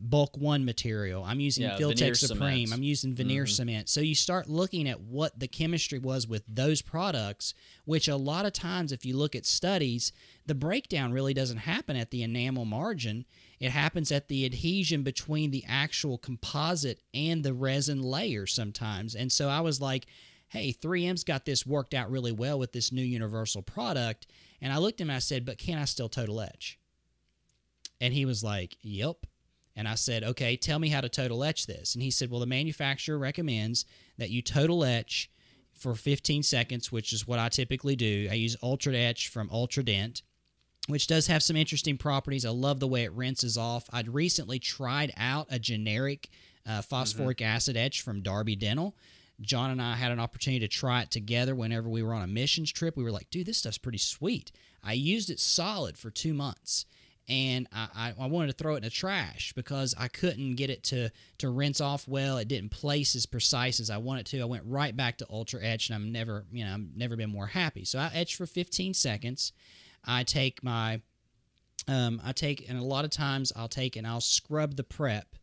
Bulk 1 material. I'm using Filtex Supreme. I'm using veneer cement. So you start looking at what the chemistry was with those products, which a lot of times, if you look at studies, the breakdown really doesn't happen at the enamel margin. It happens at the adhesion between the actual composite and the resin layer sometimes. And so I was like, hey, 3M's got this worked out really well with this new universal product. And I looked at him and I said, but can I still total etch? And he was like, yep. And I said, okay, tell me how to total etch this. And he said, well, the manufacturer recommends that you total etch for 15 seconds, which is what I typically do. I use Ultra Etch from Ultradent, which does have some interesting properties. I love the way it rinses off. I'd recently tried out a generic phosphoric acid etch from Darby Dental. John and I had an opportunity to try it together whenever we were on a missions trip. We were like, dude, this stuff's pretty sweet. I used it solid for 2 months, and I wanted to throw it in the trash because I couldn't get it to rinse off well. It didn't place as precise as I wanted to. I went right back to Ultra Etch, and I've never been more happy. So I etch for 15 seconds. I take, and a lot of times I'll scrub the prep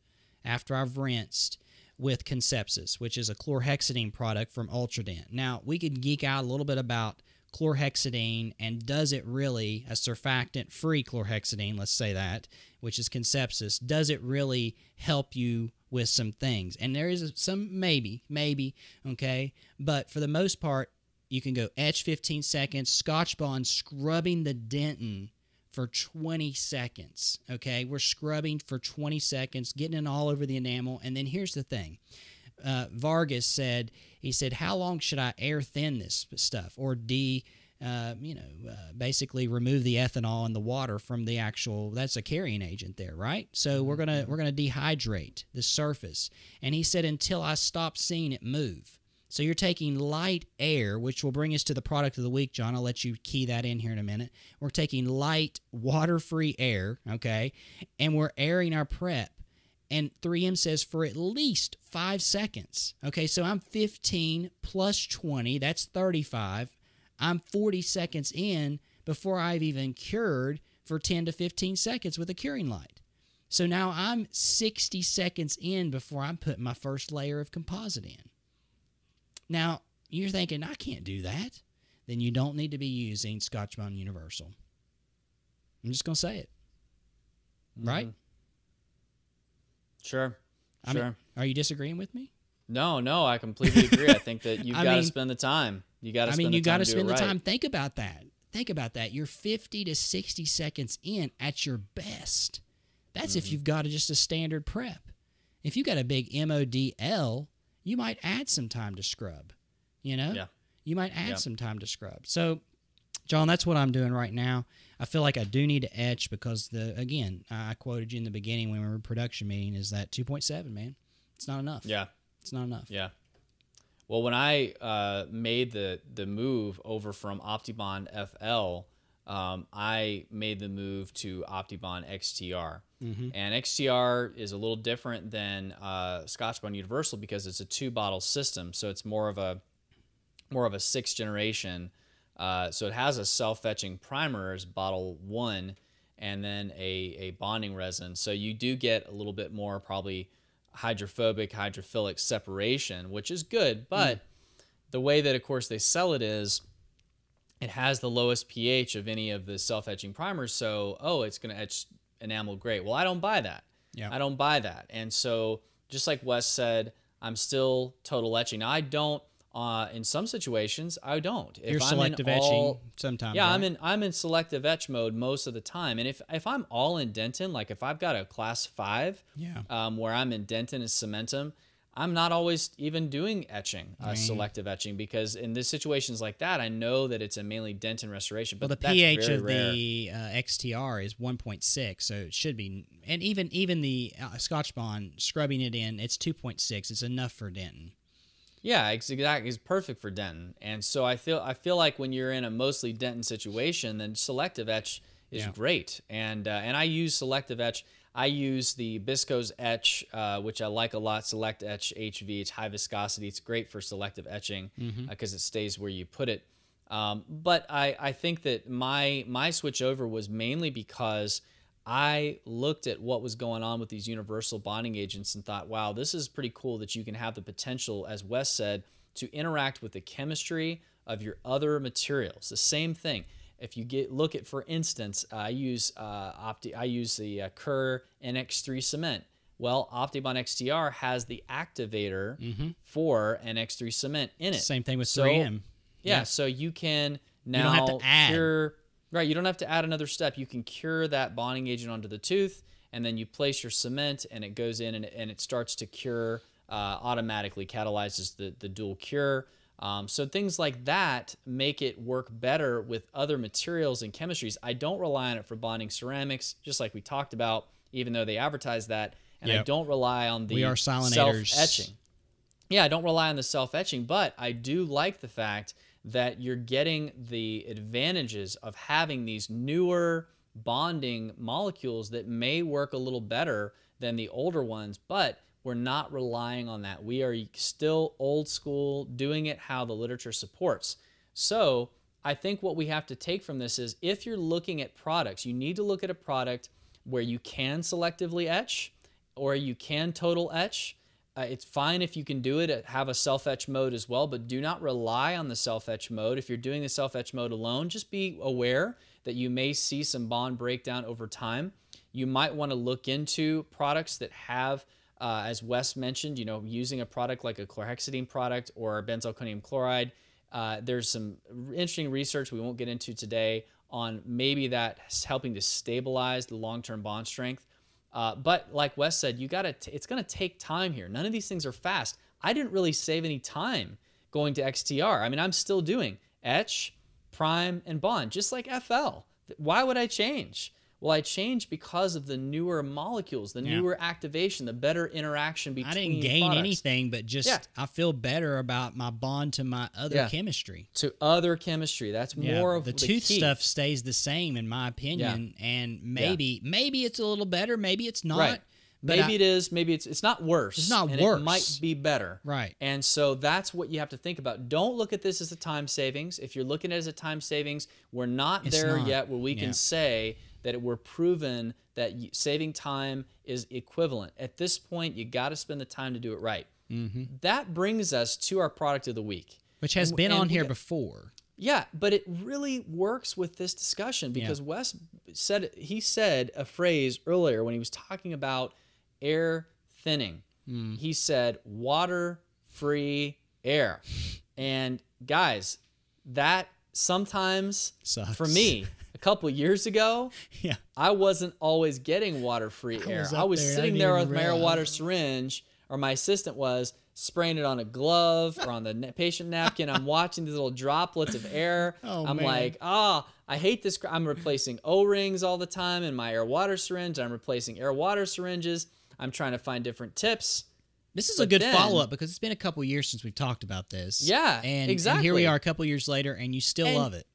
after I've rinsed with Concepsis, which is a chlorhexidine product from Ultradent. Now, we could geek out a little bit about chlorhexidine and does it really, a surfactant-free chlorhexidine, let's say that, which is Concepsis, does it really help you with some things? And there is some maybe, okay? But for the most part, you can go etch 15 seconds, Scotch Bond scrubbing the dentin for 20 seconds, okay? We're scrubbing for 20 seconds, getting it all over the enamel. And then here's the thing. Vargas said, how long should I air thin this stuff or basically remove the ethanol in the water from the actual, that's a carrying agent there, right? So we're gonna dehydrate the surface. And he said, until I stop seeing it move. So you're taking light air, which will bring us to the product of the week, John. I'll let you key that in here in a minute. We're taking light, water-free air, okay, and we're airing our prep. And 3M says for at least 5 seconds. Okay, so I'm 15 plus 20, that's 35. I'm 40 seconds in before I've even cured for 10 to 15 seconds with a curing light. So now I'm 60 seconds in before I'm putting my first layer of composite in. Now, you're thinking, I can't do that. Then you don't need to be using Scotch Bond Universal. I'm just going to say it. Right? Sure. I mean, are you disagreeing with me? No, I completely agree. I think that you've got to spend the time. You got to spend the time. You got to spend the right. time. Think about that. Think about that. You're 50 to 60 seconds in at your best. That's if you've got just a standard prep. If you got a big MODL, you might add some time to scrub. You know? Yeah. You might add some time to scrub. So, John, that's what I'm doing right now. I feel like I do need to etch because, again, I quoted you in the beginning when we were in production meeting, is that 2.7, man. It's not enough. Yeah. It's not enough. Yeah. Well, when I made the move over from OptiBond FL, I made the move to OptiBond XTR. And XTR is a little different than Scotch Bond Universal because it's a 2-bottle system, so it's more of a 6th generation. So it has a self-fetching primer as bottle 1, and then a bonding resin. So you do get a little bit more probably hydrophobic, hydrophilic separation, which is good. But the way that, of course, they sell it is it has the lowest pH of any of the self-etching primers. So, it's going to etch enamel great. Well, I don't buy that. Yeah. I don't buy that. And so just like Wes said, I'm still total etching. Now, I don't. In some situations, I don't. You're selective etching sometimes. Yeah, right? I'm in selective etch mode most of the time. And if I'm all indentin, like if I've got a class 5, where I'm indentin and cementum, I'm not always even doing etching, selective etching, because in these situations like that, I know that it's a mainly dentin restoration. But the that's pH very of rare. the XTR is 1.6, so it should be. And even the Scotch Bond, scrubbing it in, it's 2.6. It's enough for dentin. Yeah, exactly. It's perfect for dentin. And so I feel like when you're in a mostly dentin situation, then selective etch is great. And I use selective etch. I use the Bisco's etch, which I like a lot. Select Etch HV. It's high viscosity. It's great for selective etching because it stays where you put it. But I think that my switch over was mainly because I looked at what was going on with these universal bonding agents and thought, wow, this is pretty cool that you can have the potential, as Wes said, to interact with the chemistry of your other materials. The same thing. If you look at, for instance, I use the Kerr NX3 cement. Well, OptiBond XTR has the activator for NX3 cement in it. Same thing with 3M. Yeah, so you can now you don't have to add. cure. Right, you don't have to add another step. You can cure that bonding agent onto the tooth, and then you place your cement, and it goes in, and it starts to cure automatically, catalyzes the dual cure. So things like that make it work better with other materials and chemistries. I don't rely on it for bonding ceramics, just like we talked about, even though they advertise that. And I don't rely on the self-etching. Yeah, I don't rely on the self-etching, but I do like the fact that you're getting the advantages of having these newer bonding molecules that may work a little better than the older ones, but we're not relying on that. We are still old school, doing it how the literature supports. So I think what we have to take from this is if you're looking at products, you need to look at a product where you can selectively etch or you can total etch. It's fine if you can do it, have a self-etch mode as well, but do not rely on the self-etch mode. If you're doing the self-etch mode alone, just be aware that you may see some bond breakdown over time. You might want to look into products that have, as Wes mentioned, using a product like a chlorhexidine product or benzalkonium chloride. There's some interesting research we won't get into today on maybe that's helping to stabilize the long-term bond strength. But like Wes said, it's going to take time here. None of these things are fast. I didn't really save any time going to XTR. I mean, I'm still doing etch, prime, and bond, just like FL. Why would I change? Well, I changed because of the newer molecules, the newer activation, the better interaction between I didn't gain products. anything, but just I feel better about my bond to my other chemistry. To other chemistry. That's more of the key. stuff stays the same in my opinion, and maybe it's a little better, maybe it's not. Right. But maybe it is. Maybe it's not worse. It's not and worse. It might be better. Right. And so that's what you have to think about. Don't look at this as a time savings. If you're looking at it as a time savings, we're not there yet where we can say that we're proven that saving time is equivalent. At this point, you got to spend the time to do it right. Mm-hmm. That brings us to our product of the week, which has been on here before. Yeah, but it really works with this discussion because Wes said a phrase earlier when he was talking about air thinning. He said water-free air. And guys, that sometimes sucks. For me, a couple years ago, I wasn't always getting water-free air. I was sitting there with my air water syringe, or my assistant was, spraying it on a glove or on the patient napkin. I'm watching these little droplets of air. I'm like, I hate this. I'm replacing O-rings all the time in my air water syringe. I'm replacing air water syringes. I'm trying to find different tips. This is a good follow-up because it's been a couple years since we've talked about this. Yeah, exactly. And here we are a couple years later, and you still love it.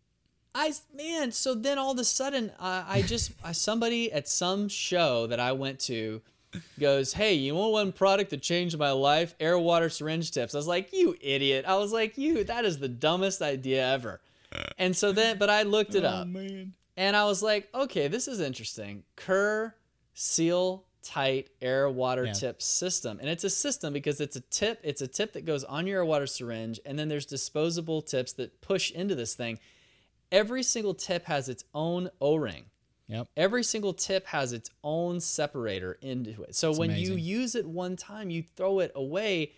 So then all of a sudden, somebody at some show that I went to goes, hey, you want one product that changed my life? Air water syringe tips. I was like, you idiot. I was like, that is the dumbest idea ever. And so then, but I looked it up. And I was like, okay, this is interesting. Kerr Seal Tight Air Water Tip System. And it's a system because it's a tip that goes on your air water syringe, and then there's disposable tips that push into this thing. Every single tip has its own O-ring. Yep. Every single tip has its own separator into it. So when you use it one time, you throw it away.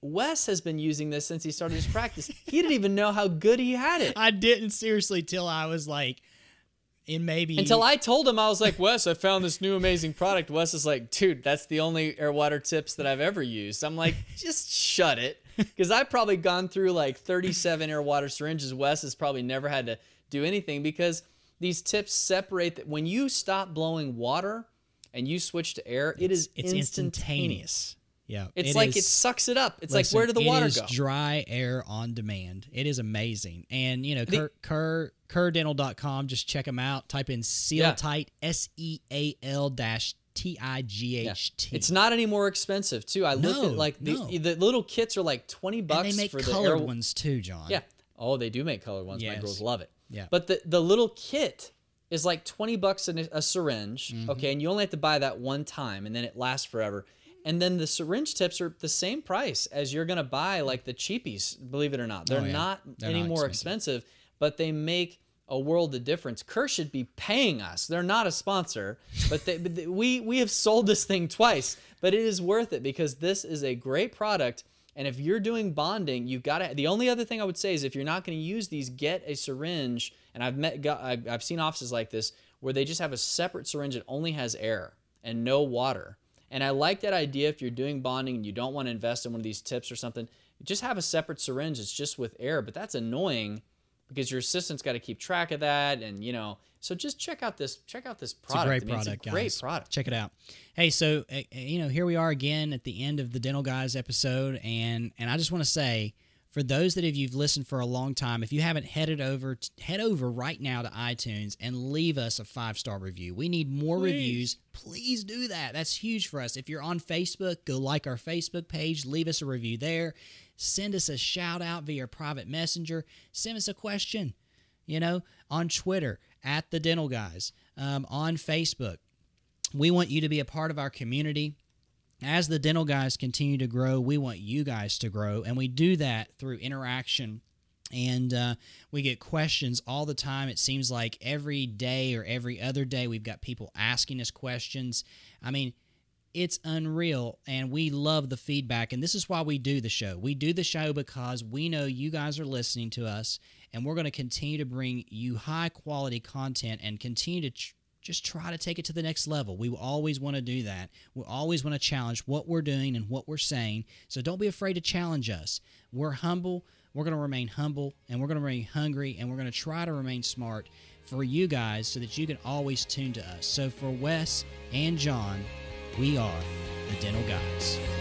Wes has been using this since he started his practice. He didn't even know how good he had it. I didn't seriously till I was like, until I told him, I was like, Wes, I found this new amazing product. Wes is like, dude, that's the only air water tips that I've ever used. I'm like, just shut it. Because I've probably gone through like 37 air water syringes. Wes has probably never had to do anything because these tips separate that when you stop blowing water and you switch to air, it's instantaneous. Yeah. It's like it sucks it up. It's like, where did the water go? It is dry air on demand. It is amazing. And, KerrDental.com, just check them out. Type in Seal Tight, SEAL-TIGHT. Yeah. It's not any more expensive, too. I looked at like the little kits are like $20 and they make for colored ones, too, John. Yeah. Oh, they do make colored ones. Yes. My girls love it. Yeah. But the little kit is like $20 in a syringe, okay? And you only have to buy that one time, and then it lasts forever. And then the syringe tips are the same price as you're going to buy like the cheapies, believe it or not. They're not any more expensive, but they make a world of difference. Kerr should be paying us. They're not a sponsor, but we have sold this thing twice, but it is worth it because this is a great product. And if you're doing bonding, you've got to. The only other thing I would say is if you're not going to use these, get a syringe. And I've seen offices like this where they just have a separate syringe that only has air and no water. And I like that idea. If you're doing bonding and you don't want to invest in one of these tips or something, just have a separate syringe. It's just with air, but that's annoying because your assistant's got to keep track of that, and so just check out this product. It's a great product, guys. Great product. Check it out. Hey, so here we are again at the end of the Dental Guys episode, and I just want to say, for those that you've listened for a long time, if you haven't head over right now to iTunes and leave us a 5-star review. We need more reviews. Please do that. That's huge for us. If you're on Facebook, go like our Facebook page. Leave us a review there. Send us a shout out via private messenger. Send us a question, on Twitter at the Dental Guys, on Facebook. We want you to be a part of our community. As the Dental Guys continue to grow, we want you guys to grow, and we do that through interaction. And we get questions all the time. It seems like every day or every other day we've got people asking us questions. I mean, it's unreal, and we love the feedback, and this is why we do the show. We do the show because we know you guys are listening to us, and we're going to continue to bring you high-quality content and continue to just try to take it to the next level. We always want to do that. We always want to challenge what we're doing and what we're saying, so don't be afraid to challenge us. We're humble. We're going to remain humble, and we're going to remain hungry, and we're going to try to remain smart for you guys so that you can always tune to us. So for Wes and John, we are the Dental Guys.